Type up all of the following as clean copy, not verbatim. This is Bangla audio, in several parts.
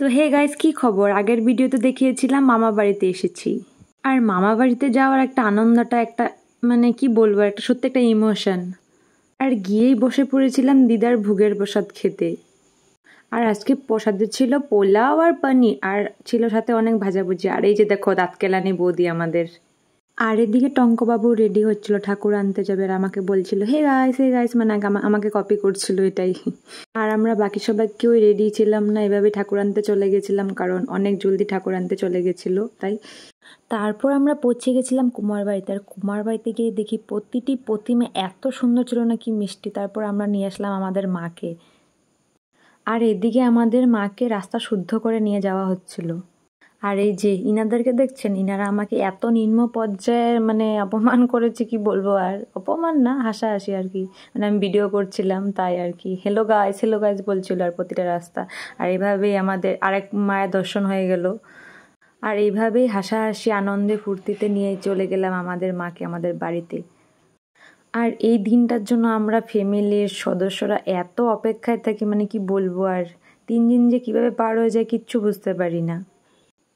তো হে গাইস, কি খবর? আগের ভিডিওতে দেখিয়েছিলাম মামা বাড়িতে এসেছি। আর মামা বাড়িতে যাওয়ার একটা আনন্দটা একটা কি বলবো, একটা সত্যি একটা ইমোশন। আর গিয়েই বসে পড়েছিলাম দিদার ভোগের প্রসাদ খেতে। আর আজকে প্রসাদে ছিল পোলাও আর পনির, আর ছিল সাথে অনেক ভাজাভুজি। আর এই যে দেখো দাঁতকেলানি বৌদি আমাদের। আর এদিকে টঙ্কবাবু রেডি হচ্ছিল, ঠাকুর আনতে যাবে। আর আমাকে বলছিল হে গাইস, মানে আমাকে কপি করছিল এটাই। আর আমরা বাকি সবাই কেউ রেডি ছিলাম না, এভাবে ঠাকুর আনতে চলে গেছিলাম, কারণ অনেক জলদি ঠাকুর আনতে চলে গেছিল তাই। তারপর আমরা পৌঁছে গেছিলাম কুমার বাড়িতে। আর কুমার বাড়িতে গিয়ে দেখি প্রতিটি প্রতিমা এত সুন্দর ছিল না, কি মিষ্টি। তারপর আমরা নিয়ে আসলাম আমাদের মাকে। আর এদিকে আমাদের মাকে রাস্তা শুদ্ধ করে নিয়ে যাওয়া হচ্ছিল। আর এই যে ইনাদেরকে দেখছেন, ইনারা আমাকে এত নিম্ন পর্যায়ে অপমান করেছে, কি বলবো। আর অপমান না, হাসাহাসি আর কি। আমি ভিডিও করছিলাম তাই আর কি। হ্যালো গাইস বলছিল আর প্রতিটা রাস্তা। আর এইভাবেই আমাদের আরেক মায়ের দর্শন হয়ে গেল। আর এইভাবেই হাসাহাসি আনন্দে ফুর্তিতে নিয়ে চলে গেলাম আমাদের মাকে আমাদের বাড়িতে। আর এই দিনটার জন্য আমরা ফ্যামিলির সদস্যরা এত অপেক্ষায় থাকি, কি বলবো। আর 3 দিন যে কিভাবে পার হয়ে যায় কিচ্ছু বুঝতে পারি না।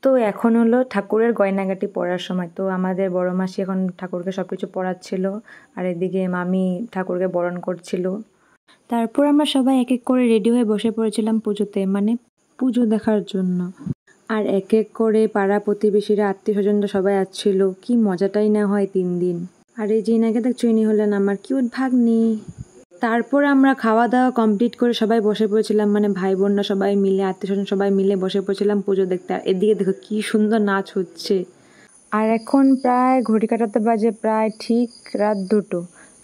তো এখন হলো ঠাকুরের গয়নাগাটি পরার সময়। তো আমাদের বড় মাসি এখন ঠাকুরকে সব কিছু পরাচ্ছিল, আর এদিকে মামি ঠাকুরকে বরণ করছিল। তারপর আমরা সবাই এক এক করে রেডি হয়ে বসে পড়েছিলাম পুজোতে, পুজো দেখার জন্য। আর এক এক করে পাড়া প্রতিবেশীরা, আত্মীয় স্বজনরা সবাই আসছিল। কি মজাটাই না হয় 3 দিন। আর এই যে ইনাকে দেখছো, ইনি হলেন আমার কিউট ভাগ্নি। তারপর আমরা খাওয়া দাওয়া কমপ্লিট করে সবাই বসে পড়েছিলাম, ভাই বোনরা সবাই মিলে, আত্মীয় স্বজন সবাই মিলে বসে পড়েছিলাম পুজো দেখতে। আর এদিকে দেখো কি সুন্দর নাচ হচ্ছে। আর এখন প্রায় ঘড়ি কাটাতে বাজে প্রায় ঠিক রাত 2টো।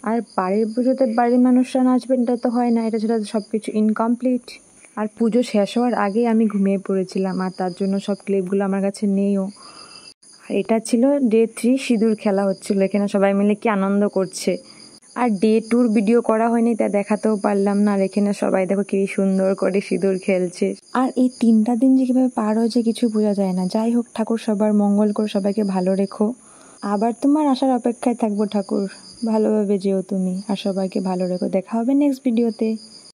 আর বাড়ির পুজোতে বাড়ির মানুষরা নাচবেন এটা তো হয় না, এটা ছিল সব কিছু ইনকমপ্লিট। আর পুজো শেষ হওয়ার আগে আমি ঘুমিয়ে পড়েছিলাম, আর তার জন্য সব ক্লিপগুলো আমার কাছে নেইও। আর এটা ছিল ডে 3, সিঁদুর খেলা হচ্ছিল। এখানে সবাই মিলে কি আনন্দ করছে। আর ডে 2 ভিডিও করা হয়নি, তা দেখাতেও পারলাম না। আর এখানে সবাই দেখো কি সুন্দর করে সিঁদুর খেলছে। আর এই 3টা দিন যে কিভাবে পার হয়েছে কিছু বোঝা যায় না। যাই হোক, ঠাকুর সবার মঙ্গল করে, সবাইকে ভালো রেখো। আবার তোমার আসার অপেক্ষায় থাকবো ঠাকুর। ভালোভাবে যেও তুমি, আর সবাইকে ভালো রেখো। দেখা হবে নেক্সট ভিডিওতে।